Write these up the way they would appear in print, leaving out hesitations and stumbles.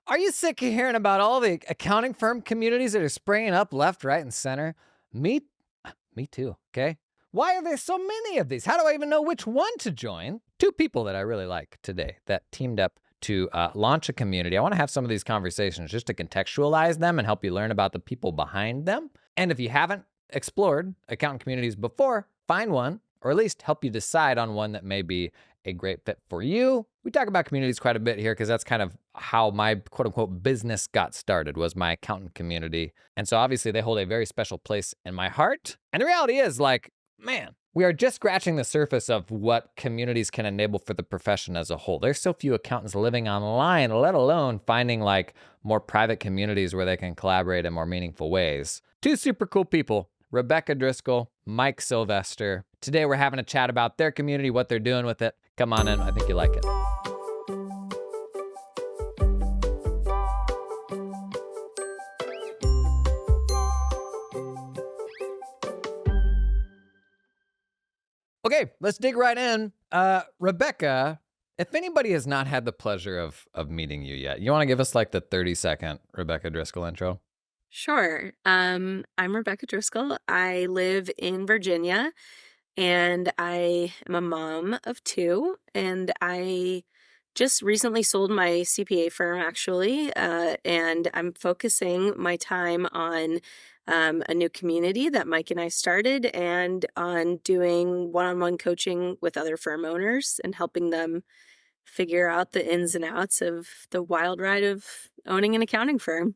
Are you sick of hearing about all the accounting firm communities that are spraying up left, right, and center? Me, me too, okay? Why are there so many of these? How do I even know which one to join? Two people that I really like today that teamed up to launch a community. I want to have some of these conversations just to contextualize them and help you learn about the people behind them. And if you haven't explored accountant communities before, find one, or at least help you decide on one that may be a great fit for you. We talk about communities quite a bit here because that's kind of how my quote unquote business got started, was my accountant community. And so obviously they hold a very special place in my heart. And the reality is, like, man, we are just scratching the surface of what communities can enable for the profession as a whole. There's so few accountants living online, let alone finding like more private communities where they can collaborate in more meaningful ways. Two super cool people, Rebecca Driscoll, Mike Sylvester. Today we're having a chat about their community, what they're doing with it. Come on in, I think you like it. Okay, let's dig right in. Rebecca, if anybody has not had the pleasure of meeting you yet, you want to give us like the 30-second Rebecca Driscoll intro? Sure. I'm Rebecca Driscoll. I live in Virginia, and I am a mom of two, and I just recently sold my CPA firm, actually, and I'm focusing my time on a new community that Mike and I started, and on doing one-on-one coaching with other firm owners and helping them figure out the ins and outs of the wild ride of owning an accounting firm.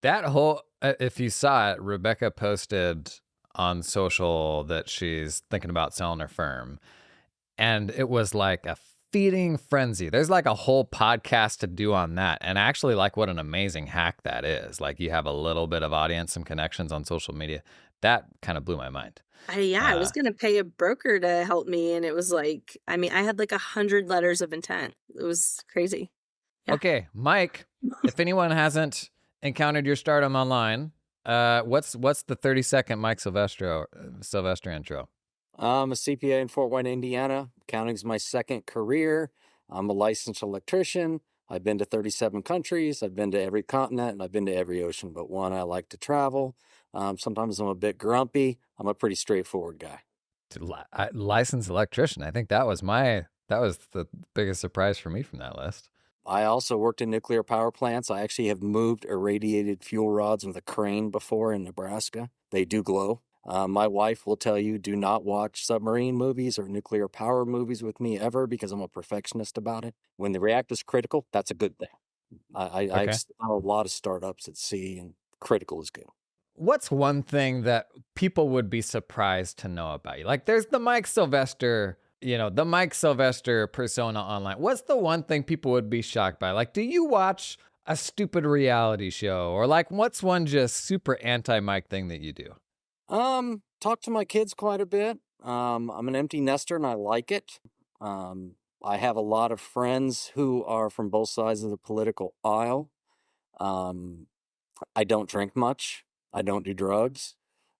That whole, if you saw it, Rebecca posted on social that she's thinking about selling her firm. And it was like a feeding frenzy. There's like a whole podcast to do on that. And I actually like what an amazing hack that is. Like you have a little bit of audience, some connections on social media. That kind of blew my mind. I was going to pay a broker to help me. And it was like, I mean, I had like 100 letters of intent. It was crazy. Yeah. Okay, Mike, if anyone hasn't encountered your stardom online, what's the 30-second Mike Sylvester intro? I'm a CPA in Fort Wayne, Indiana. Accounting's my second career. I'm a licensed electrician. I've been to 37 countries. I've been to every continent, and I've been to every ocean but one. I like to travel. Sometimes I'm a bit grumpy. I'm a pretty straightforward guy. Licensed electrician. I think that was the biggest surprise for me from that list. I also worked in nuclear power plants. I actually have moved irradiated fuel rods with a crane before in Nebraska. They do glow. My wife will tell you, do not watch submarine movies or nuclear power movies with me ever, because I'm a perfectionist about it. When the reactor's critical, that's a good thing. I have a lot of startups at sea, and critical is good. What's one thing that people would be surprised to know about you? Like there's the Mike Sylvester, the Mike Sylvester persona online. What's the one thing people would be shocked by? Like, do you watch a stupid reality show? Or like, what's one just super anti-Mike thing that you do? Talk to my kids quite a bit. I'm an empty nester and I like it. I have a lot of friends who are from both sides of the political aisle. I don't drink much. I don't do drugs.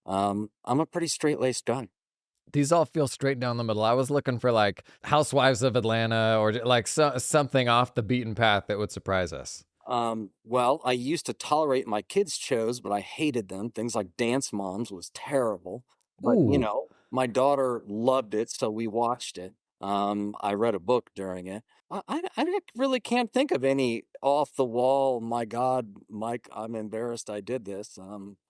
I'm a pretty straight-laced guy. These all feel straight down the middle. I was looking for like Housewives of Atlanta or like something off the beaten path that would surprise us. Well, I used to tolerate my kids' shows, but I hated them. Things like Dance Moms was terrible. But, Ooh. my daughter loved it, so we watched it. I read a book during it. I really can't think of any off the wall, my God, Mike, I'm embarrassed I did this.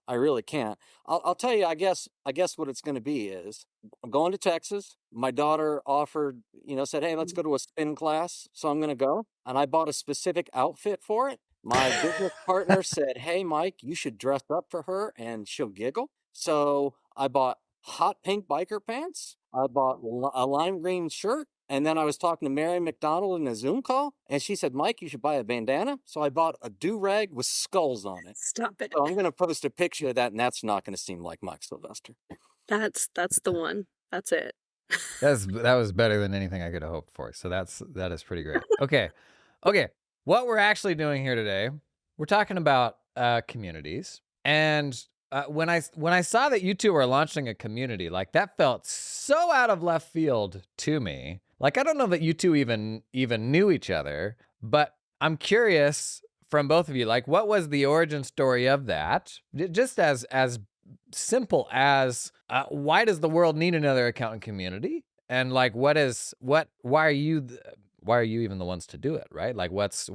I really can't. I'll tell you, I guess what it's going to be is I'm going to Texas. My daughter offered, said, hey, let's go to a spin class. So I'm going to go. And I bought a specific outfit for it. My business partner said, hey, Mike, you should dress up for her and she'll giggle. So I bought hot pink biker pants. I bought a lime green shirt. And then I was talking to Mary McDonald in a Zoom call, and she said, Mike, you should buy a bandana. So I bought a do-rag with skulls on it. Stop it. So I'm going to post a picture of that, and that's not going to seem like Mike Sylvester. That's the one. That's it. That was better than anything I could have hoped for. So that is pretty great. Okay. What we're actually doing here today, we're talking about communities. And when I saw that you two were launching a community, like that felt so out of left field to me. Like I don't know that you two even knew each other, but I'm curious from both of you, like, what was the origin story of that? Just as simple as why does the world need another accountant community? And like, why are you even the ones to do it, right? Like, what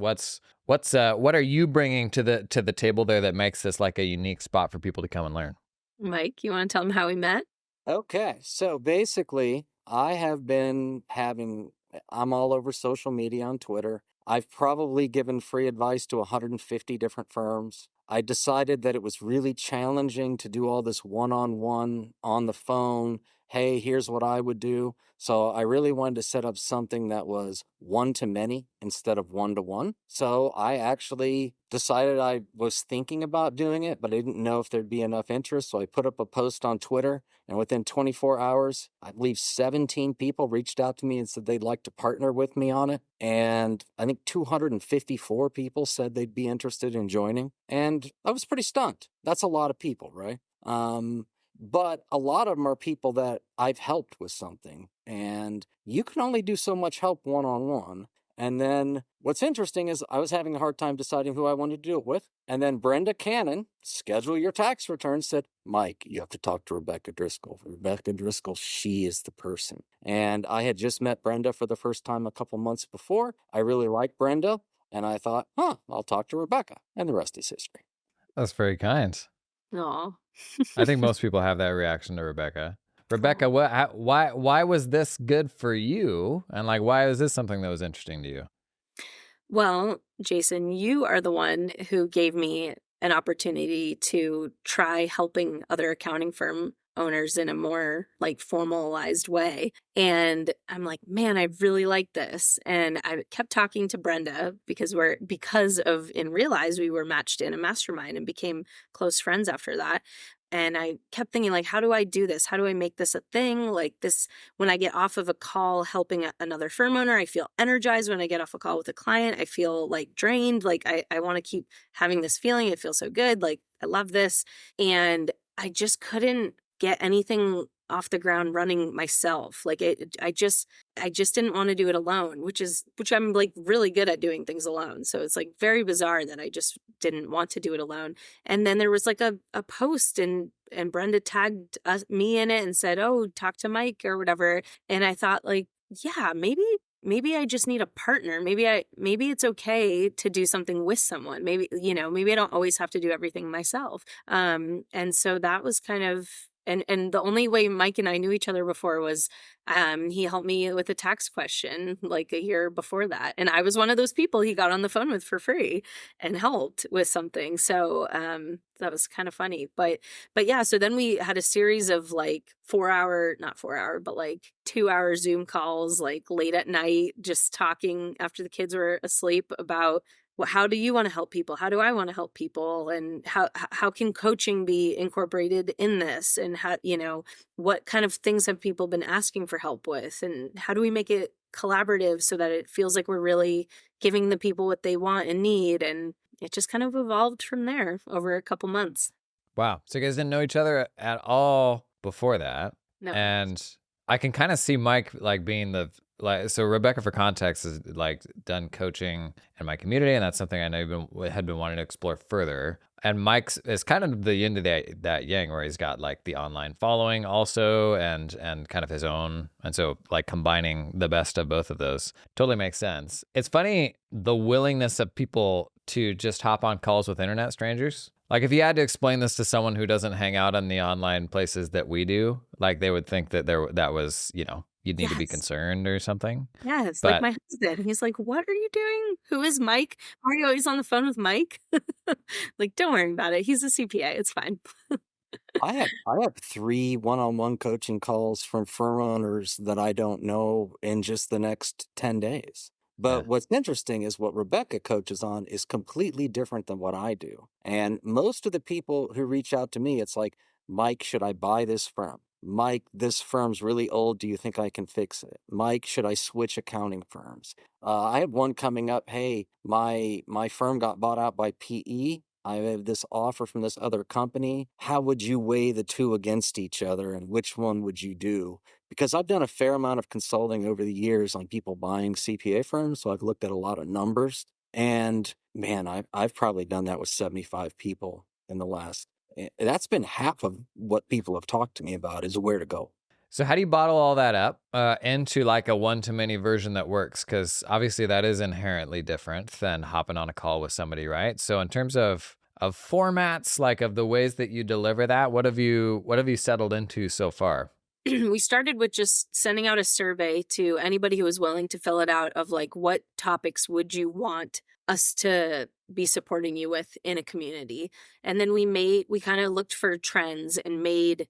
are you bringing to the table there that makes this like a unique spot for people to come and learn? Mike, you want to tell them how we met? Okay, so basically, I have been having, I'm all over social media on Twitter. I've probably given free advice to 150 different firms. I decided that it was really challenging to do all this one on one on the phone. Hey, here's what I would do. So I really wanted to set up something that was one to many instead of one to one. So I actually decided I was thinking about doing it, but I didn't know if there'd be enough interest. So I put up a post on Twitter, and within 24 hours, I believe 17 people reached out to me and said they'd like to partner with me on it. And I think 254 people said they'd be interested in joining. And I was pretty stunned. That's a lot of people, right? But a lot of them are people that I've helped with something. And you can only do so much help one on one. And then what's interesting is I was having a hard time deciding who I wanted to do it with. And then Brenda Cannon, schedule your tax return, said, Mike, you have to talk to Rebecca Driscoll. Rebecca Driscoll, she is the person. And I had just met Brenda for the first time a couple months before. I really liked Brenda. And I thought, I'll talk to Rebecca. And the rest is history. That's very kind. Aw. I think most people have that reaction to Rebecca. Rebecca, Aw. why was this good for you? And like, why is this something that was interesting to you? Well, Jason, you are the one who gave me an opportunity to try helping other accounting firm owners in a more like formalized way. And I'm like, man, I really like this. And I kept talking to Brenda because of in Realize we were matched in a mastermind and became close friends after that. And I kept thinking, like, how do I do this? How do I make this a thing? Like this, when I get off of a call helping another firm owner, I feel energized. When I get off a call with a client, I feel like drained. Like I want to keep having this feeling. It feels so good. Like I love this. And I just couldn't get anything off the ground running myself. Like I just didn't want to do it alone, which I'm like really good at doing things alone. So it's like very bizarre that I just didn't want to do it alone. And then there was like a post and Brenda tagged me in it and said, "Oh, talk to Mike or whatever." And I thought like, yeah, maybe I just need a partner. Maybe it's okay to do something with someone. Maybe, maybe I don't always have to do everything myself. And so that was kind of and the only way Mike and I knew each other before was he helped me with a tax question like a year before that. And I was one of those people he got on the phone with for free and helped with something. So that was kind of funny. But yeah, so then we had a series of like not 4 hour, but like 2 hour Zoom calls, like late at night, just talking after the kids were asleep about how do you want to help people? How do I want to help people? And how can coaching be incorporated in this? And how, what kind of things have people been asking for help with? And how do we make it collaborative so that it feels like we're really giving the people what they want and need? And it just kind of evolved from there over a couple months. Wow. So you guys didn't know each other at all before that. No. And I can kind of see Mike like being so Rebecca, for context, has like done coaching in my community, and that's something I know had been wanting to explore further. And Mike's is kind of the yin to that yang, where he's got like the online following also, and kind of his own, and so like combining the best of both of those totally makes sense. It's funny the willingness of people to just hop on calls with internet strangers. Like if you had to explain this to someone who doesn't hang out in the online places that we do, like they would think that that was, you'd need to be Yes. concerned or something. Yes. Like But my husband. He's like, what are you doing? Who is Mike? Are you always on the phone with Mike? Like, don't worry about it. He's a CPA. It's fine. I have 3 one-on-one coaching calls from firm owners that I don't know in just the next 10 days. yeah, But what's interesting is what Rebecca coaches on is completely different than what I do. And most of the people who reach out to me, it's like, Mike, should I buy this firm? Mike, this firm's really old. Do you think I can fix it? Mike, should I switch accounting firms? I have one coming up. Hey, my firm got bought out by PE. I have this offer from this other company. How would you weigh the two against each other, and which one would you do? Because I've done a fair amount of consulting over the years on people buying CPA firms, so I've looked at a lot of numbers. And man, I've probably done that with 75 people in the last. That's been half of what people have talked to me about is where to go. So how do you bottle all that up into like a one-to-many version that works? Because obviously that is inherently different than hopping on a call with somebody, right? So in terms of formats, like of the ways that you deliver that, what have you settled into so far? We started with just sending out a survey to anybody who was willing to fill it out of like, what topics would you want us to be supporting you with in a community? And then we kind of looked for trends and made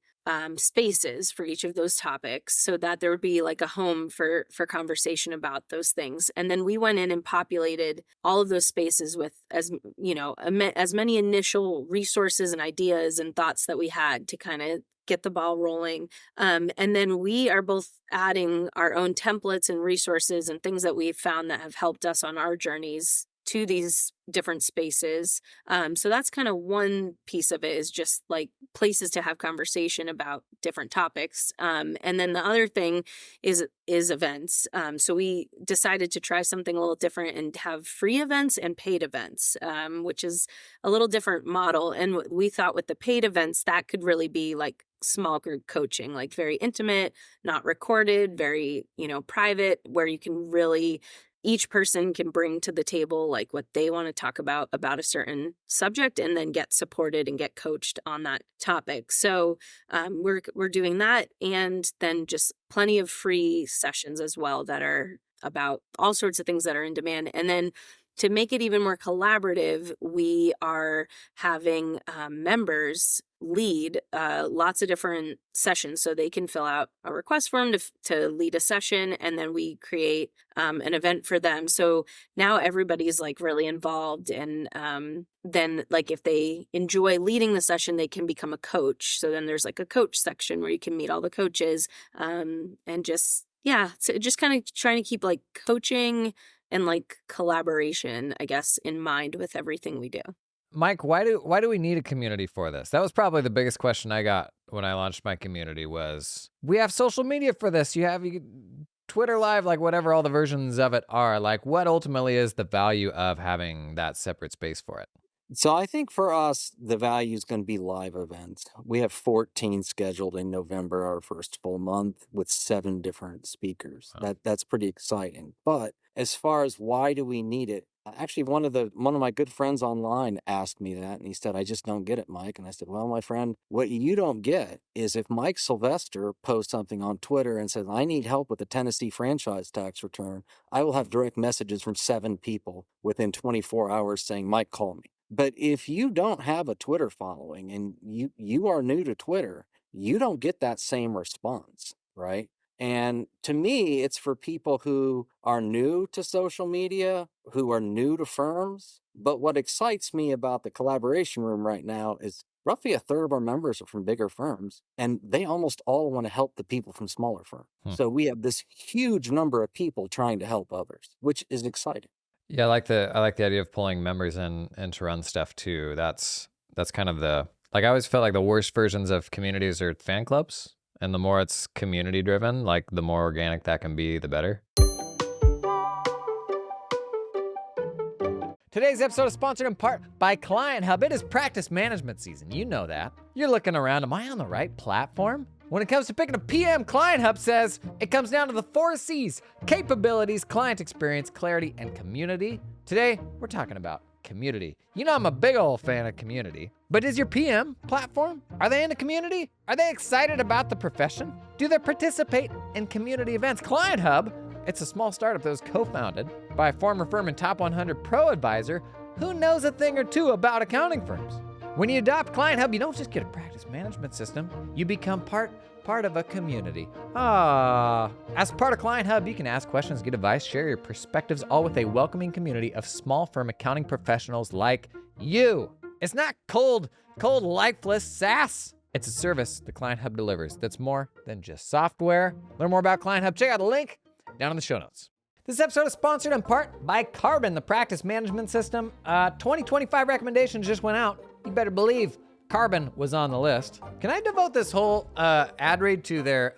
spaces for each of those topics so that there would be like a home for conversation about those things. And then we went in and populated all of those spaces with, as you know, as many initial resources and ideas and thoughts that we had to kind of get the ball rolling. And then we are both adding our own templates and resources and things that we've found that have helped us on our journeys to these different spaces. So that's kind of one piece of it, is just like places to have conversation about different topics. And then the other thing is events. So we decided to try something a little different and have free events and paid events, which is a little different model. And we thought with the paid events, that could really be like small group coaching, like very intimate, not recorded, very, private, where you can really, each person can bring to the table like what they want to talk about a certain subject, and then get supported and get coached on that topic. So we're doing that, and then just plenty of free sessions as well that are about all sorts of things that are in demand. And then to make it even more collaborative, we are having members lead lots of different sessions, so they can fill out a request form to lead a session, and then we create an event for them. So now everybody's like really involved, and then like if they enjoy leading the session, they can become a coach. So then there's like a coach section where you can meet all the coaches, and so just kind of trying to keep like coaching and like collaboration, I guess, in mind with everything we do. Mike, why do we need a community for this? That was probably the biggest question I got when I launched my community was, we have social media for this. You Twitter Live, like whatever all the versions of it are. Like, what ultimately is the value of having that separate space for it? So I think for us, the value is going to be live events. We have 14 scheduled in November, our first full month, with 7 different speakers. Wow. That's pretty exciting. But as far as why do we need it, actually one of my good friends online asked me that, and he said, "I just don't get it, Mike." And I said, "Well, my friend, what you don't get is if Mike Sylvester posts something on Twitter and says, 'I need help with the Tennessee franchise tax return,' I will have direct messages from 7 people within 24 hours saying, 'Mike, call me.' But if you don't have a Twitter following and you are new to Twitter, you don't get that same response, right? And to me, it's for people who are new to social media, who are new to firms. But what excites me about the collaboration room right now is roughly a third of our members are from bigger firms, and they almost all want to help the people from smaller firms. So we have this huge number of people trying to help others, which is exciting. Yeah, I like the idea of pulling members in and to run stuff too. That's kind of I always felt like the worst versions of communities are fan clubs, and the more it's community driven, like the more organic that can be, the better. Today's episode is sponsored in part by Client Hub. It is practice management season. You know that. You're looking around, am I on the right platform? When it comes to picking a PM, Client Hub says it comes down to the 4 C's: capabilities, client experience, clarity, and community. Today, we're talking about community. You know I'm a big old fan of community, but is your PM platform? Are they in the community? Are they excited about the profession? Do they participate in community events? Client Hub, it's a small startup that was co-founded by a former firm and top 100 pro advisor who knows a thing or two about accounting firms. When you adopt Client Hub, you don't just get a practice management system, you become part of a community. As part of Client Hub, you can ask questions, get advice, share your perspectives, all with a welcoming community of small firm accounting professionals like you. It's not cold, lifeless SaaS. It's a service the Client Hub delivers that's more than just software. Learn more about Client Hub. Check out the link down in the show notes. This episode is sponsored in part by Carbon, the practice management system. 2025 recommendations just went out. You better believe Carbon was on the list. Can I devote this whole ad read to their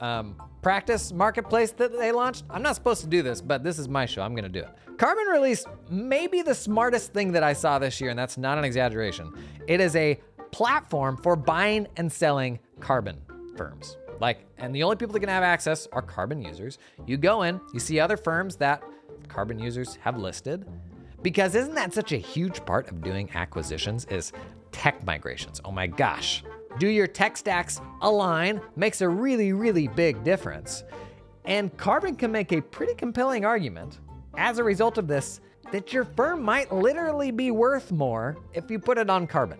practice marketplace that they launched. I'm not supposed to do this, but this is my show. I'm going to do it. Carbon released maybe the smartest thing that I saw this year, and that's not an exaggeration. It is a platform for buying and selling carbon firms. And the only people that can have access are carbon users. You go in, you see other firms that carbon users have listed. Because isn't that such a huge part of doing acquisitions is tech migrations? Oh my gosh. Do your tech stacks align? Makes a really, really big difference. And Carbon can make a pretty compelling argument as a result of this that your firm might literally be worth more if you put it on Carbon.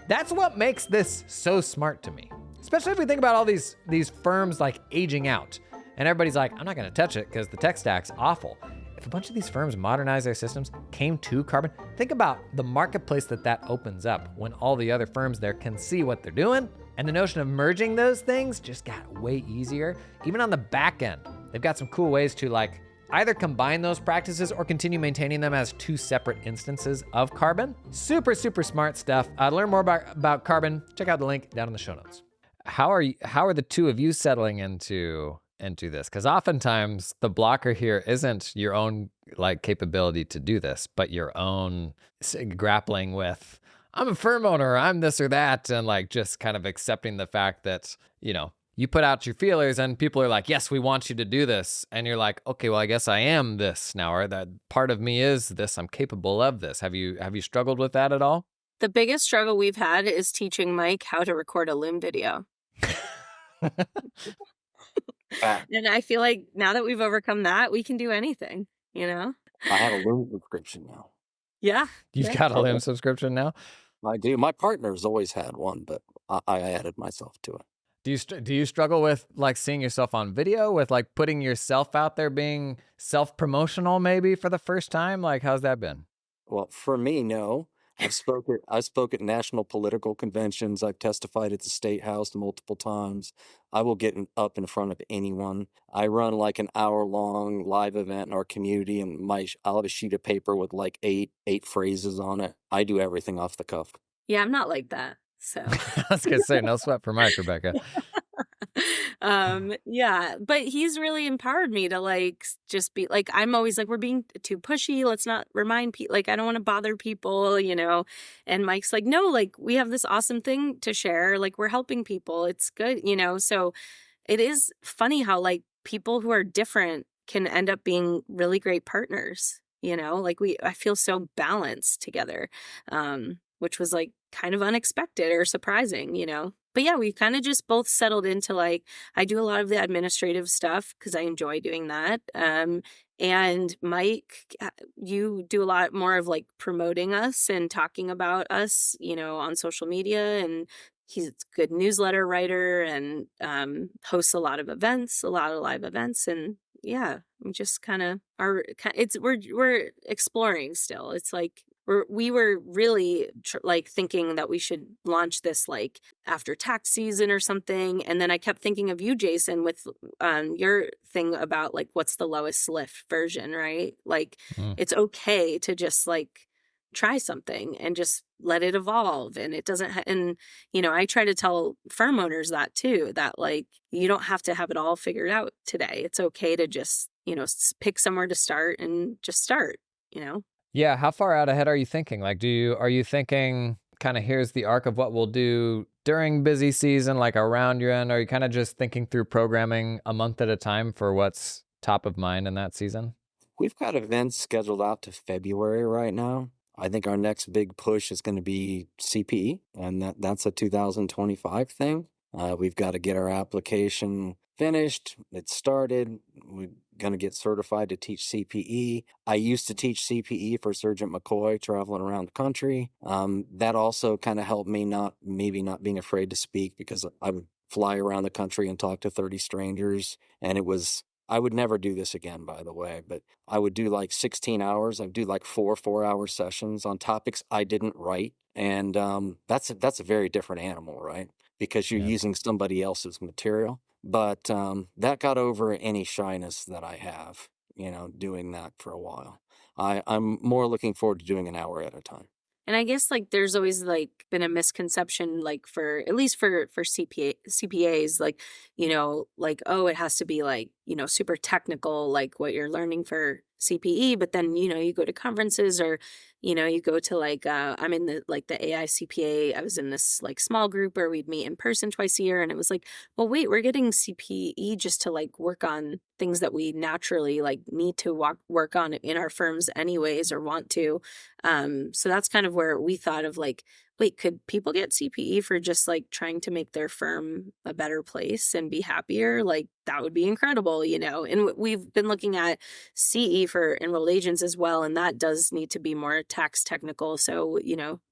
That's what makes this so smart to me. Especially if we think about all these firms aging out. And everybody's like, I'm not gonna touch it because the tech stack's awful. If a bunch of these firms modernize their systems, came to Carbon, think about the marketplace that opens up when all the other firms there can see what they're doing. And the notion of merging those things just got way easier. Even on the back end, they've got some cool ways to either combine those practices or continue maintaining them as two separate instances of Carbon. Super, super smart stuff. To learn more about Carbon, check out the link down in the show notes. How are the two of you settling into this? Because oftentimes the blocker here isn't your own capability to do this, but your own grappling with, I'm a firm owner, I'm this or that, and just kind of accepting the fact that, you put out your feelers and people are like, yes, we want you to do this. And you're like, okay, well, I guess I am this now, or that part of me is this, I'm capable of this. Have you struggled with that at all? The biggest struggle we've had is teaching Mike how to record a Loom video. And I feel like now that we've overcome that, we can do anything, I have a Loom subscription now. Yeah. You've got a Loom subscription now? I do. My partner's always had one, but I added myself to it. Do you struggle with seeing yourself on video, with putting yourself out there, being self-promotional maybe for the first time? How's that been? Well, for me, no. I spoke at national political conventions. I've testified at the State House multiple times. I will get up in front of anyone. I run an hour-long live event in our community, and I'll have a sheet of paper with eight phrases on it. I do everything off the cuff. Yeah, I'm not like that. So I was gonna say, no sweat for Mike, Rebecca. Yeah, but he's really empowered me to just be I'm always we're being too pushy. Let's not remind people. I don't want to bother people, and Mike's no, we have this awesome thing to share. We're helping people. It's good, so it is funny how people who are different can end up being really great partners, I feel so balanced together, which was kind of unexpected or surprising, But yeah, we kind of just both settled into I do a lot of the administrative stuff because I enjoy doing that. And Mike, you do a lot more of promoting us and talking about us, on social media. And he's a good newsletter writer and hosts a lot of live events. And yeah, we just kind of we're exploring still. It's we were really thinking that we should launch this after tax season or something. And then I kept thinking of you, Jason, with your thing about what's the lowest lift version, right? It's okay to just try something and just let it evolve. And it doesn't, and I try to tell firm owners that too, that you don't have to have it all figured out today. It's okay to just, pick somewhere to start and just start, Yeah, how far out ahead are you thinking? Are you thinking kind of here's the arc of what we'll do during busy season, around your end? Are you kind of just thinking through programming a month at a time for what's top of mind in that season? We've got events scheduled out to February right now. I think our next big push is going to be CPE, and that's a 2025 thing. We've got to get our application finished. It's started. We're going to get certified to teach CPE. I used to teach CPE for Sergeant McCoy traveling around the country. That also kind of helped me not being afraid to speak, because I would fly around the country and talk to 30 strangers. And I would never do this again, by the way, but I would do 16 hours. I'd do 4-hour sessions on topics I didn't write. And that's a very different animal, right? Because you're using somebody else's material. But that got over any shyness that I have, doing that for a while. I'm more looking forward to doing an hour at a time. And I guess like there's always like been a misconception like for at least for CPAs like like oh it has to be like super technical like what you're learning for CPE, but then you go to conferences or you go to like I'm in the like the AI CPA. I was in this like small group where we'd meet in person twice a year, and it was like, well, wait, we're getting CPE just to like work on things that we naturally like need to work on in our firms anyways or want to. So that's kind of where we thought of like, wait, could people get CPE for just like trying to make their firm a better place and be happier? Like that would be incredible, And we've been looking at CE for enrolled agents as well, and that does need to be more tax technical. So,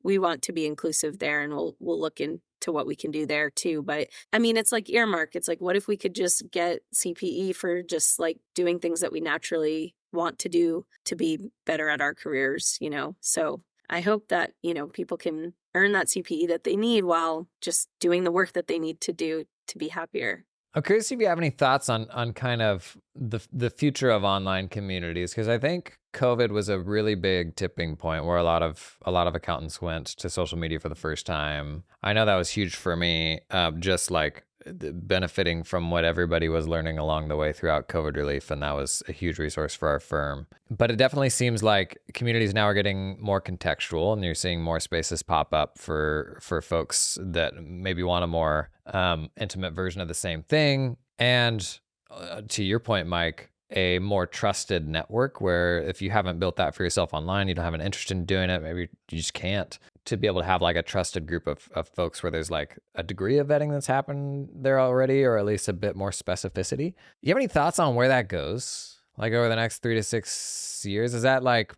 we want to be inclusive there, and we'll look into what we can do there too. But I mean, it's like earmark. It's like, what if we could just get CPE for just like doing things that we naturally want to do to be better at our careers? So I hope that, people can earn that CPE that they need while just doing the work that they need to do to be happier. I'm curious if you have any thoughts on kind of the future of online communities, because I think COVID was a really big tipping point where a lot of accountants went to social media for the first time. I know that was huge for me, just like benefiting from what everybody was learning along the way throughout COVID relief, and that was a huge resource for our firm. But it definitely seems like communities now are getting more contextual, and you're seeing more spaces pop up for folks that maybe want a more intimate version of the same thing. And to your point, Mike, a more trusted network where if you haven't built that for yourself online, you don't have an interest in doing it, maybe you just can't, to be able to have like a trusted group of folks where there's like a degree of vetting that's happened there already, or at least a bit more specificity. You have any thoughts on where that goes? Like over the next 3 to 6 years? Is that like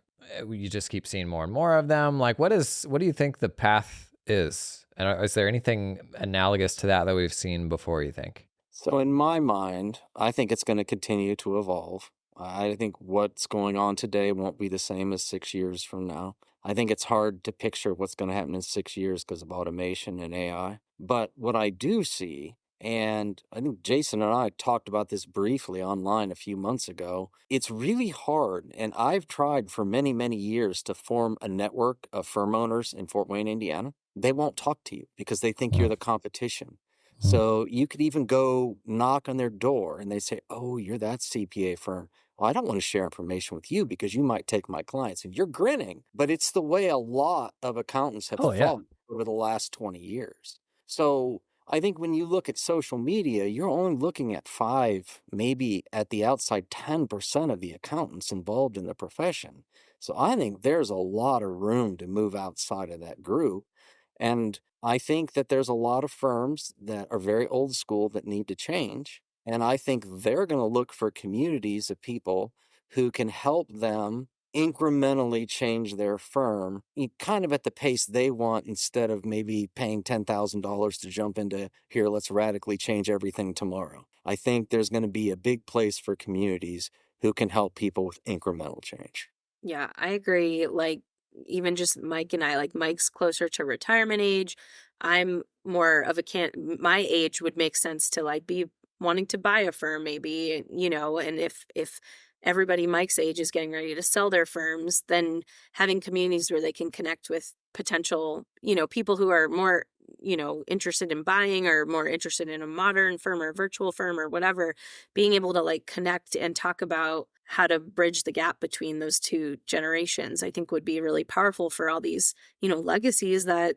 you just keep seeing more and more of them? Like what do you think the path is? And is there anything analogous to that we've seen before, you think? So in my mind, I think it's going to continue to evolve. I think what's going on today won't be the same as 6 years from now. I think it's hard to picture what's going to happen in 6 years because of automation and AI. But what I do see, and I think Jason and I talked about this briefly online a few months ago, it's really hard. And I've tried for many, many years to form a network of firm owners in Fort Wayne, Indiana. They won't talk to you because they think you're the competition. So you could even go knock on their door and they say, "Oh, you're that CPA firm. Well, I don't want to share information with you because you might take my clients." And you're grinning, but it's the way a lot of accountants have Oh yeah. thought over the last 20 years. So I think when you look at social media, you're only looking at five, maybe at the outside 10% of the accountants involved in the profession. So I think there's a lot of room to move outside of that group. And I think that there's a lot of firms that are very old school that need to change. And I think they're going to look for communities of people who can help them incrementally change their firm kind of at the pace they want instead of maybe paying $10,000 to jump into here, let's radically change everything tomorrow. I think there's going to be a big place for communities who can help people with incremental change. Yeah, I agree. Like, even just Mike and I, like, Mike's closer to retirement age. I'm more of a my age would make sense to like be wanting to buy a firm, maybe, and if everybody Mike's age is getting ready to sell their firms, then having communities where they can connect with potential, people who are more, interested in buying or more interested in a modern firm or a virtual firm or whatever, being able to like connect and talk about how to bridge the gap between those two generations, I think would be really powerful for all these, legacies that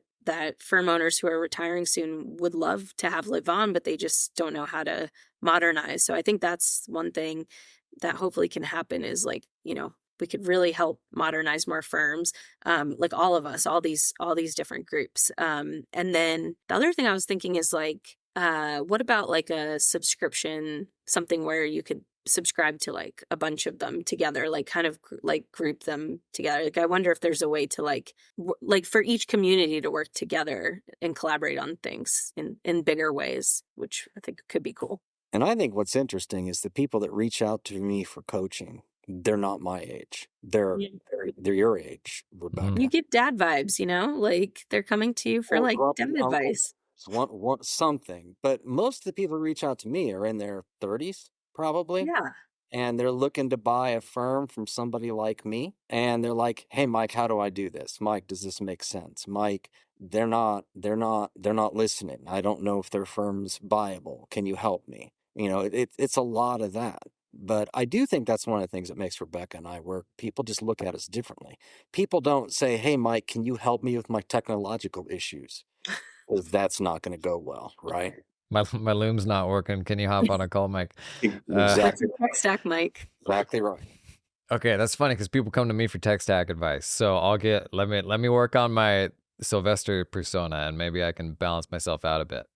firm owners who are retiring soon would love to have live on, but they just don't know how to modernize. So I think that's one thing that hopefully can happen is like, we could really help modernize more firms, like all of us, all these different groups. And then the other thing I was thinking is like, what about like a subscription, something where you could subscribe to like a bunch of them together, like kind of like group them together. Like I wonder if there's a way to like like for each community to work together and collaborate on things in bigger ways, which I think could be cool. And I think what's interesting is the people that reach out to me for coaching, they're not my age. They're Yeah. they're your age, You Rebecca. get dad vibes, like they're coming to you for Or like dad grumpy uncle. advice. Want something. But most of the people who reach out to me are in their 30s, probably. Yeah. and they're looking to buy a firm from somebody like me. And they're like, hey, Mike, how do I do this? Mike, does this make sense? Mike, they're not listening. I don't know if their firm's viable. Can you help me? It's a lot of that. But I do think that's one of the things that makes Rebecca and I work. People just look at us differently. People don't say, hey, Mike, can you help me with my technological issues? Because that's not going to go well, right? My loom's not working. Can you hop on a call, Mike? Exactly. Tech stack, Mike. Exactly right. Okay, that's funny because people come to me for tech stack advice. So let me work on my Sylvester persona, and maybe I can balance myself out a bit.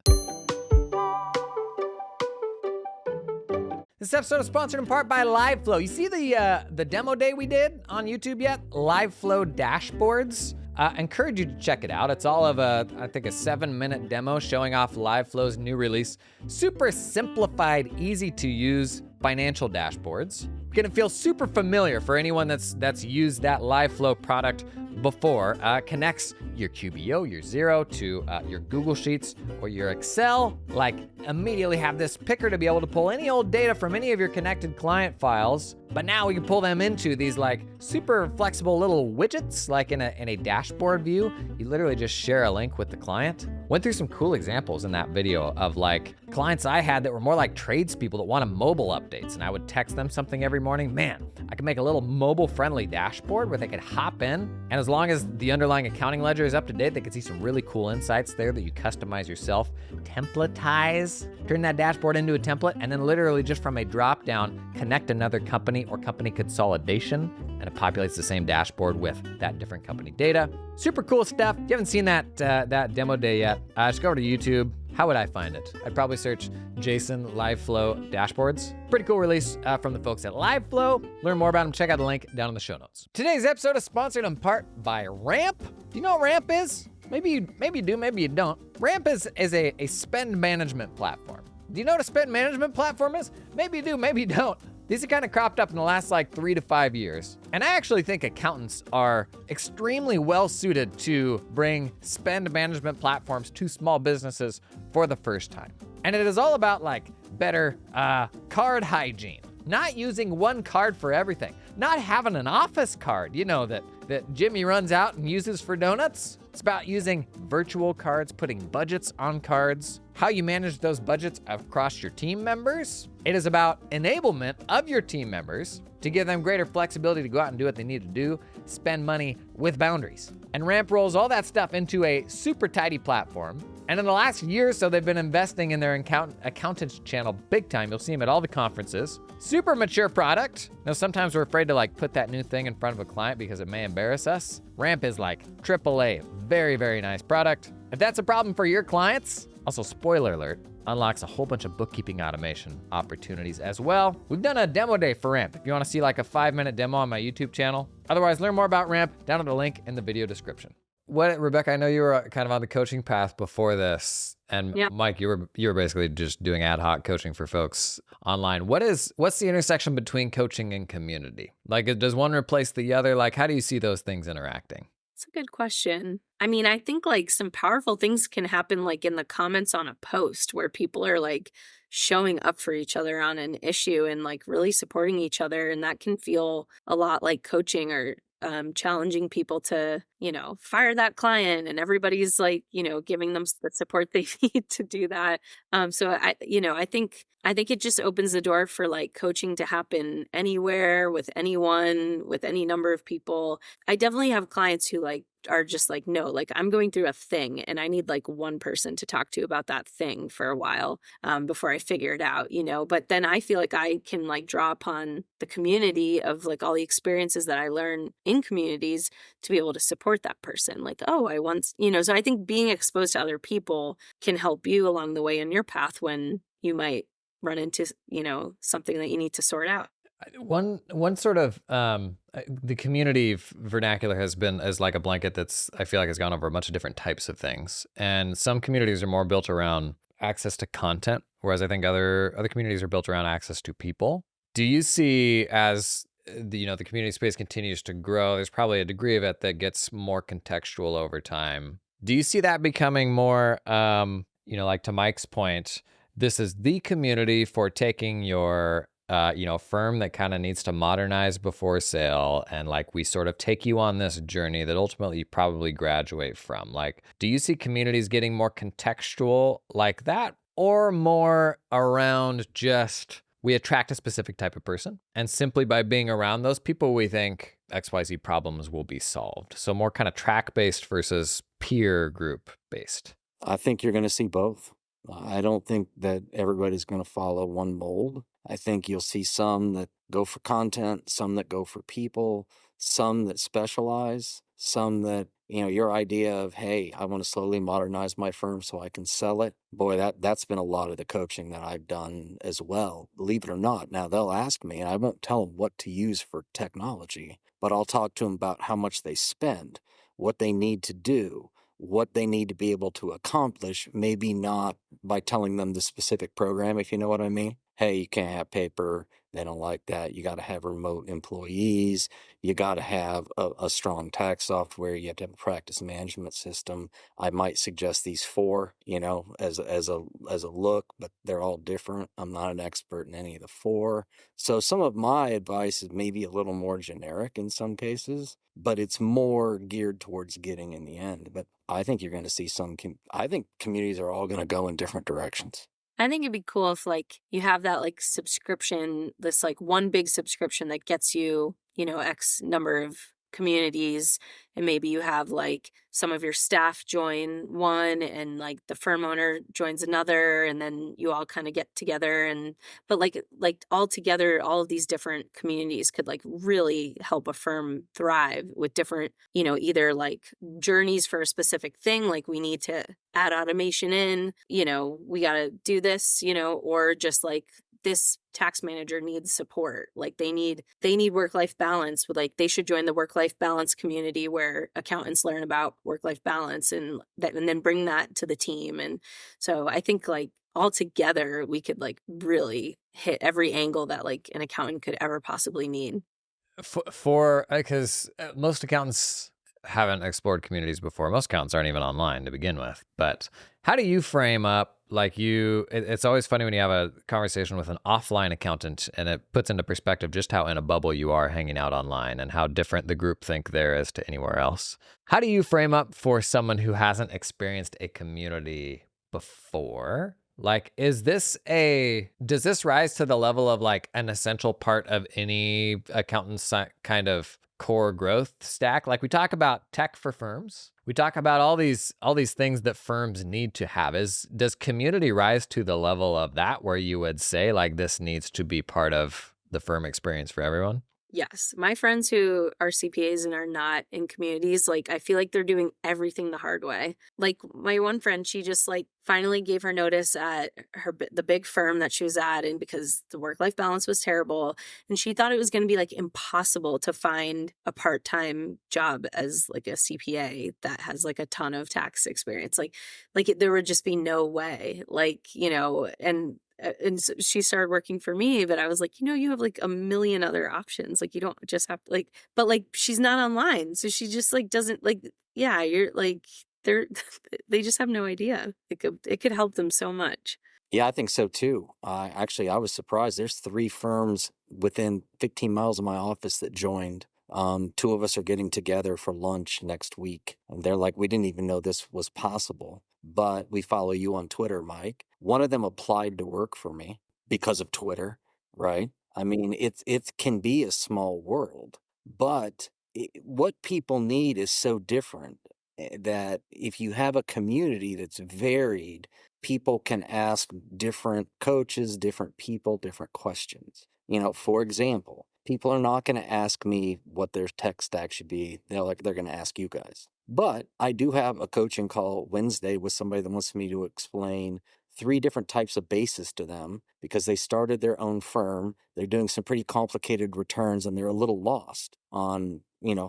This episode is sponsored in part by LiveFlow. You see the demo day we did on YouTube yet? LiveFlow dashboards. I encourage you to check it out. It's all of I think a 7-minute demo showing off LiveFlow's new release. Super simplified, easy to use financial dashboards. Gonna feel super familiar for anyone that's used that LiveFlow product before. Connects your QBO, your Xero to your Google Sheets or your Excel. Like immediately have this picker to be able to pull any old data from any of your connected client files. But now we can pull them into these like super flexible little widgets, like in a dashboard view. You literally just share a link with the client. Went through some cool examples in that video of like clients I had that were more like tradespeople that wanted mobile updates, and I would text them something every morning. Man, I could make a little mobile-friendly dashboard where they could hop in, and as long as the underlying accounting ledger is up to date, they could see some really cool insights there that you customize yourself, templatize, turn that dashboard into a template, and then literally just from a drop-down, connect another company or company consolidation, and it populates the same dashboard with that different company data. Super cool stuff. If you haven't seen that demo day yet, just go over to YouTube. How would I find it? I'd probably search Jason LiveFlow dashboards. Pretty cool release from the folks at LiveFlow. Learn more about them, check out the link down in the show notes. Today's episode is sponsored in part by Ramp. Do you know what Ramp is? Maybe you do, maybe you don't. Ramp is a spend management platform. Do you know what a spend management platform is? Maybe you do, maybe you don't. These have kind of cropped up in the last like 3 to 5 years. And I actually think accountants are extremely well suited to bring spend management platforms to small businesses for the first time. And it is all about like better card hygiene, not using one card for everything, not having an office card, that Jimmy runs out and uses for donuts. It's about using virtual cards, putting budgets on cards, how you manage those budgets across your team members. It is about enablement of your team members to give them greater flexibility to go out and do what they need to do, spend money with boundaries. And Ramp rolls all that stuff into a super tidy platform. And in the last year or so, they've been investing in their accountants channel big time. You'll see them at all the conferences. Super mature product. Now, sometimes we're afraid to like put that new thing in front of a client because it may embarrass us. Ramp is like AAA, very, very nice product. If that's a problem for your clients, also spoiler alert, unlocks a whole bunch of bookkeeping automation opportunities as well. We've done a demo day for Ramp if you want to see like a 5-minute demo on my YouTube channel. Otherwise, learn more about Ramp down at the link in the video description. Rebecca, I know you were kind of on the coaching path before this, and yep. Mike, you were basically just doing ad hoc coaching for folks online. What's the intersection between coaching and community? Like, does one replace the other? Like, how do you see those things interacting? It's a good question. I mean, I think like some powerful things can happen like in the comments on a post where people are like showing up for each other on an issue and like really supporting each other. And that can feel a lot like coaching or challenging people to, fire that client, and everybody's like, giving them the support they need to do that. So I think it just opens the door for like coaching to happen anywhere with anyone, with any number of people. I definitely have clients who like are just like, no, like I'm going through a thing and I need like one person to talk to about that thing for a while before I figure it out, but then I feel like I can like draw upon the community of like all the experiences that I learn in communities to be able to support that person. Like, oh, I once, so I think being exposed to other people can help you along the way in your path when you might run into, something that you need to sort out. One sort of the community vernacular is like a blanket that's, I feel like, has gone over a bunch of different types of things. And some communities are more built around access to content, whereas I think other communities are built around access to people. Do you see, as the community space continues to grow, there's probably a degree of it that gets more contextual over time. Do you see that becoming more, like to Mike's point, this is the community for taking your firm that kind of needs to modernize before sale, and like we sort of take you on this journey that ultimately you probably graduate from? Like, do you see communities getting more contextual like that, or more around just we attract a specific type of person, and simply by being around those people, we think XYZ problems will be solved? So more kind of track based versus peer group based. I think you're going to see both. I don't think that everybody's going to follow one mold. I think you'll see some that go for content, some that go for people, some that specialize, some that, your idea of, hey, I want to slowly modernize my firm so I can sell it. Boy, that's been a lot of the coaching that I've done as well, believe it or not. Now they'll ask me, and I won't tell them what to use for technology, but I'll talk to them about how much they spend, what they need to do, what they need to be able to accomplish, maybe not by telling them the specific program, if you know what I mean. Hey, you can't have paper. They don't like that. You got to have remote employees. You got to have a strong tax software. You have to have a practice management system. I might suggest these four, as a look, but they're all different. I'm not an expert in any of the four. So some of my advice is maybe a little more generic in some cases, but it's more geared towards getting in the end. But I think you're going to see I think communities are all going to go in different directions. I think it'd be cool if like you have that like subscription, this like one big subscription that gets you, X number of communities, and maybe you have like some of your staff join one and like the firm owner joins another, and then you all kind of get together, and but like all together all of these different communities could like really help a firm thrive with different, either like journeys for a specific thing, like we need to add automation in, we got to do this, or just like this tax manager needs support, like they need work-life balance, with like they should join the work-life balance community where accountants learn about work-life balance, and then bring that to the team. And so I think like all together we could like really hit every angle that like an accountant could ever possibly need. For because most accountants haven't explored communities before. Most accountants aren't even online to begin with. But how do you frame up, like it's always funny when you have a conversation with an offline accountant, and it puts into perspective just how in a bubble you are hanging out online and how different the group think there is to anywhere else. How do you frame up for someone who hasn't experienced a community before? Like, does this rise to the level of like an essential part of any accountant's kind of core growth stack? Like, we talk about tech for firms. We talk about all these things that firms need to have. Does community rise to the level of that, where you would say like this needs to be part of the firm experience for everyone? Yes. My friends who are CPAs and are not in communities, like I feel like they're doing everything the hard way. Like my one friend, she just like finally gave her notice at the big firm that she was at, and because the work-life balance was terrible, and she thought it was going to be like impossible to find a part-time job as like a CPA that has like a ton of tax experience. There would just be no way. And so she started working for me, but I was like, you have like a million other options. Like, you don't just have to but like, she's not online. So she just like, doesn't like, yeah, you're like, they're, they just have no idea. It could help them so much. Yeah, I think so too. Actually, I was surprised. There's 3 firms within 15 miles of my office that joined. 2 of us are getting together for lunch next week. And they're like, we didn't even know this was possible, but we follow you on Twitter, Mike. One of them applied to work for me because of Twitter, right? I mean, it can be a small world, but what people need is so different, that if you have a community that's varied, people can ask different coaches, different people, different questions. For example, people are not going to ask me what their tech stack should be. They're going to ask you guys. But I do have a coaching call Wednesday with somebody that wants me to explain 3 different types of basis to them, because they started their own firm. They're doing some pretty complicated returns, and they're a little lost on,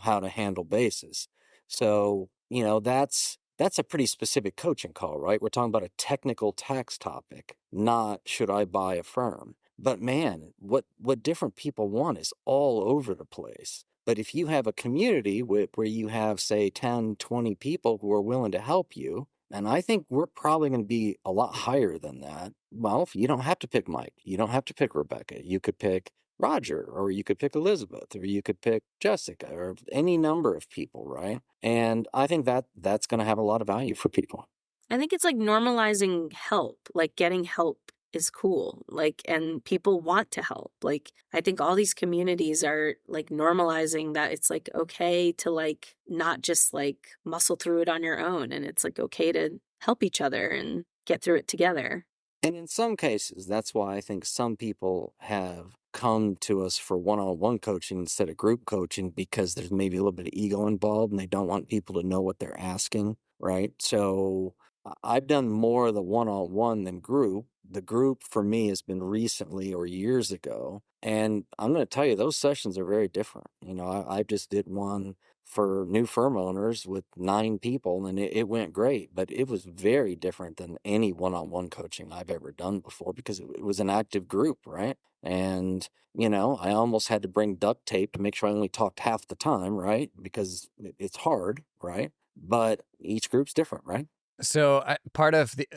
how to handle basis. So, that's a pretty specific coaching call, right? We're talking about a technical tax topic, not should I buy a firm. But man, what different people want is all over the place. But if you have a community where you have, say, 10, 20 people who are willing to help you, And I think we're probably going to be a lot higher than that. Well, you don't have to pick Mike. You don't have to pick Rebecca. You could pick Roger, or you could pick Elizabeth, or you could pick Jessica, or any number of people, right? And I think that that's going to have a lot of value for people. I think it's like normalizing help, like getting help is cool. Like, and people want to help. Like, I think all these communities are like normalizing that it's like okay to like not just like muscle through it on your own. And it's like okay to help each other and get through it together. And in some cases, that's why I think some people have come to us for one-on-one coaching instead of group coaching, because there's maybe a little bit of ego involved and they don't want people to know what they're asking, right? So I've done more of the one-on-one than group. The group for me has been recently or years ago. And I'm going to tell you, those sessions are very different. I just did one for new firm owners with 9 people, and it went great, but it was very different than any one-on-one coaching I've ever done before, because it was an active group, right? And I almost had to bring duct tape to make sure I only talked half the time, right? Because it's hard, right? But each group's different, right? So part of the,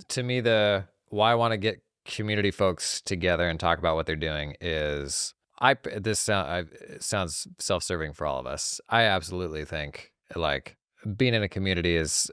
to me, the why I want to get community folks together and talk about what they're doing is it sounds self-serving for all of us. I absolutely think like being in a community is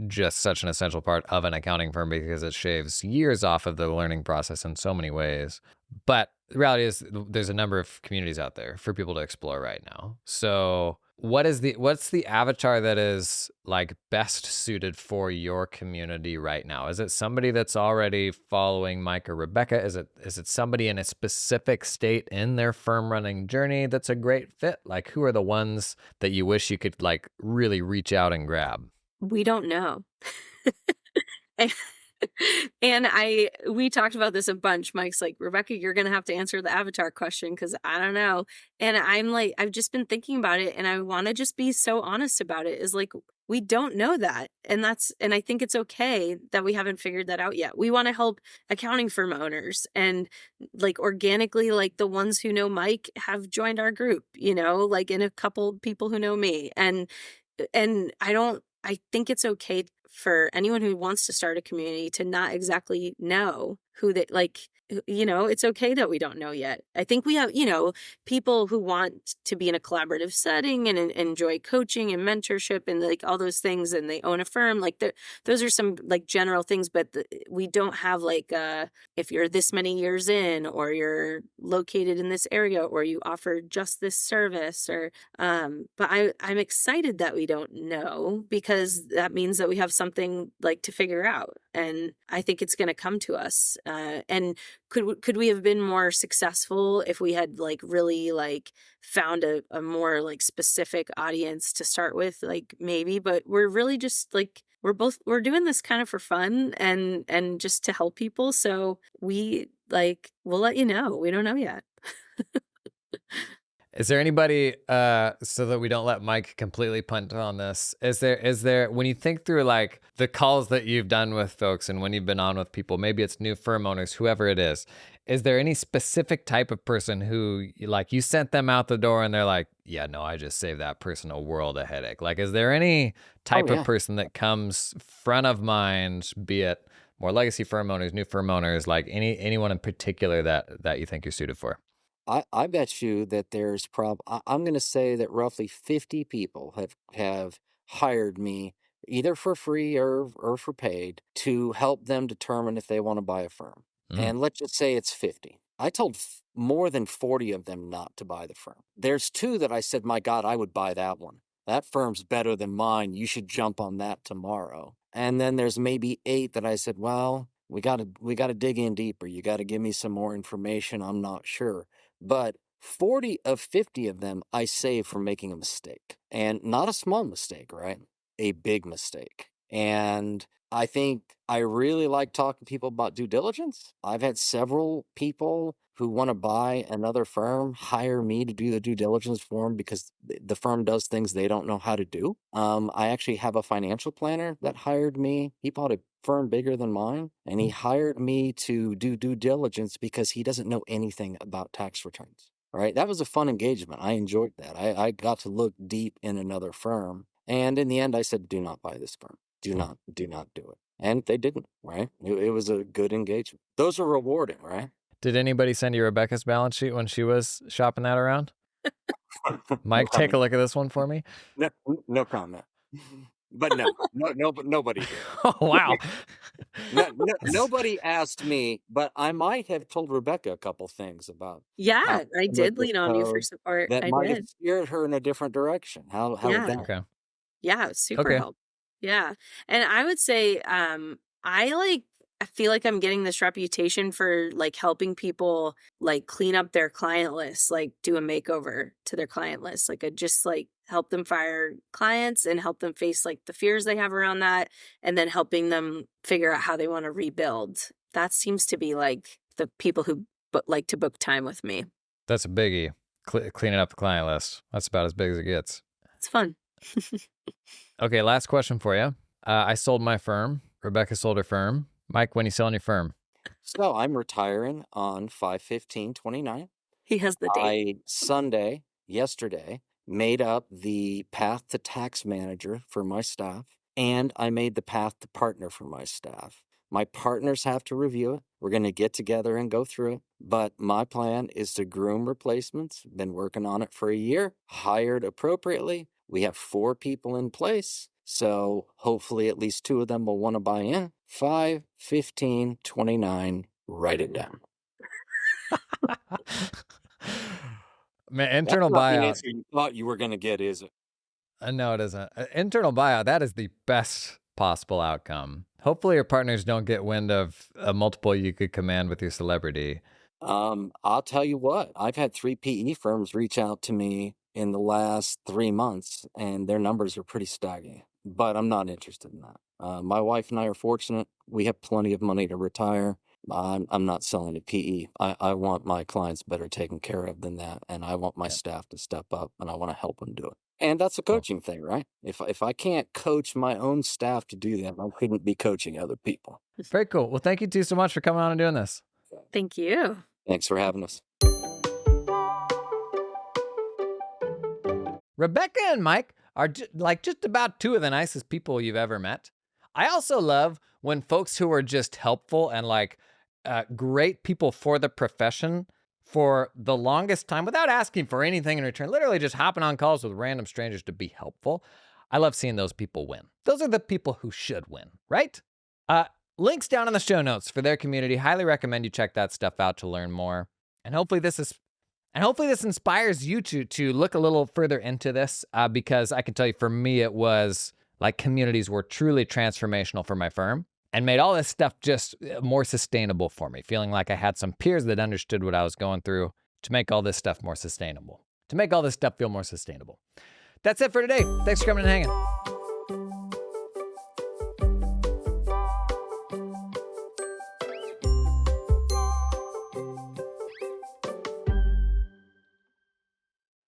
just such an essential part of an accounting firm because it shaves years off of the learning process in so many ways. But the reality is there's a number of communities out there for people to explore right now. So what's the avatar that is like best suited for your community right now? Is it somebody that's already following Mike or Rebecca? Is it somebody in a specific state in their firm running journey that's a great fit? Like, who are the ones that you wish you could like really reach out and grab? We don't know. And we talked about this a bunch. Mike's like, Rebecca, you're gonna have to answer the avatar question because I don't know. And I'm like, I've just been thinking about it and I want to just be so honest about it. Is like we don't know that. And I think it's okay that we haven't figured that out yet. We want to help accounting firm owners and like organically, like the ones who know Mike have joined our group, like and a couple people who know me. And I think it's okay for anyone who wants to start a community to not exactly know who they like. It's okay that we don't know yet. I think we have, people who want to be in a collaborative setting and enjoy coaching and mentorship and like all those things, and they own a firm. Like those are some like general things, but we don't have like if you're this many years in, or you're located in this area, or you offer just this service, or but I'm excited that we don't know, because that means that we have something like to figure out, and I think it's going to come to us. And could we have been more successful if we had like really like found a more like specific audience to start with? Like maybe, but we're really just like we're doing this kind of for fun and just to help people. So we'll let you know. We don't know yet. Is there anybody, so that we don't let Mike completely punt on this, is there, when you think through like the calls that you've done with folks and when you've been on with people, maybe it's new firm owners, whoever it is there any specific type of person who like you sent them out the door and they're like, yeah, no, I just saved that person a world of headache? Like, is there any Oh type of yeah. person that comes front of mind, be it more legacy firm owners, new firm owners, like anyone in particular that you think you're suited for? I bet you that there's I'm going to say that roughly 50 people have hired me either for free or for paid to help them determine if they want to buy a firm. Mm. And let's just say it's 50. I told more than 40 of them not to buy the firm. There's 2 that I said, my God, I would buy that one. That firm's better than mine. You should jump on that tomorrow. And then there's maybe 8 that I said, well, we gotta dig in deeper. You got to give me some more information. I'm not sure. But 40 of 50 of them I saved from making a mistake. And not a small mistake, right? A big mistake. And I think I really like talking to people about due diligence. I've had several people who want to buy another firm hire me to do the due diligence for them because the firm does things they don't know how to do. I actually have a financial planner that hired me. He bought a firm bigger than mine, and he hired me to do due diligence because he doesn't know anything about tax returns. All right. That was a fun engagement. I enjoyed that. I got to look deep in another firm. And in the end, I said, do not buy this firm. do not do it. And they didn't, right? It was a good engagement. Those are rewarding, right? Did anybody send you Rebecca's balance sheet when she was shopping that around? Mike, I take a mean, look at this one for me. no, no comment. But no, but nobody did. Oh, wow. Nobody asked me, but I might have told Rebecca a couple things about how Yeah, I some of did this lean on you for code support. that I might have did. steered her in a different direction. How would Yeah. that? Okay. Yeah, it was super Okay. helpful. Yeah. And I would say, I feel like I'm getting this reputation for like helping people like clean up their client list, like do a makeover to their client list. Like I just like help them fire clients and help them face like the fears they have around that and then helping them figure out how they want to rebuild. That seems to be like the people who like to book time with me. That's a biggie. Cleaning up the client list. That's about as big as it gets. It's fun. Okay, last question for you. I sold my firm. Rebecca sold her firm. Mike, when you selling your firm? So I'm retiring on 5/15/29. He has the date. Sunday, yesterday, made up the path to tax manager for my staff, and I made the path to partner for my staff. My partners have to review it. We're going to get together and go through it. But my plan is to groom replacements. Been working on it for a year, hired appropriately. We have 4 people in place. So hopefully at least 2 of them will want to buy in. 5/15/29. Write it down. Man, That's internal not the buyout. answer you thought you were going to get, is it? No, it isn't. Internal buyout, that is the best possible outcome. Hopefully your partners don't get wind of a multiple you could command with your celebrity. I'll tell you what, I've had 3 PE firms reach out to me in the last 3 months, and their numbers are pretty staggering, but I'm not interested in that. My wife and I are fortunate. We have plenty of money to retire. I'm not selling to PE. I want my clients better taken care of than that, and I want my staff to step up, and I want to help them do it. And that's a Cool. coaching thing, right? If I can't coach my own staff to do that, I couldn't be coaching other people. Very cool. Well, thank you two so much for coming on and doing this. Thank you. Thanks for having us. Rebecca and Mike are just about 2 of the nicest people you've ever met. I also love when folks who are just helpful and great people for the profession for the longest time without asking for anything in return, literally just hopping on calls with random strangers to be helpful. I love seeing those people win. Those are the people who should win, right? Links down in the show notes for their community. Highly recommend you check that stuff out to learn more. And hopefully this inspires you to look a little further into this because I can tell you for me, it was like communities were truly transformational for my firm and made all this stuff just more sustainable for me, feeling like I had some peers that understood what I was going through to make all this stuff more sustainable, to make all this stuff feel more sustainable. That's it for today. Thanks for coming and hanging.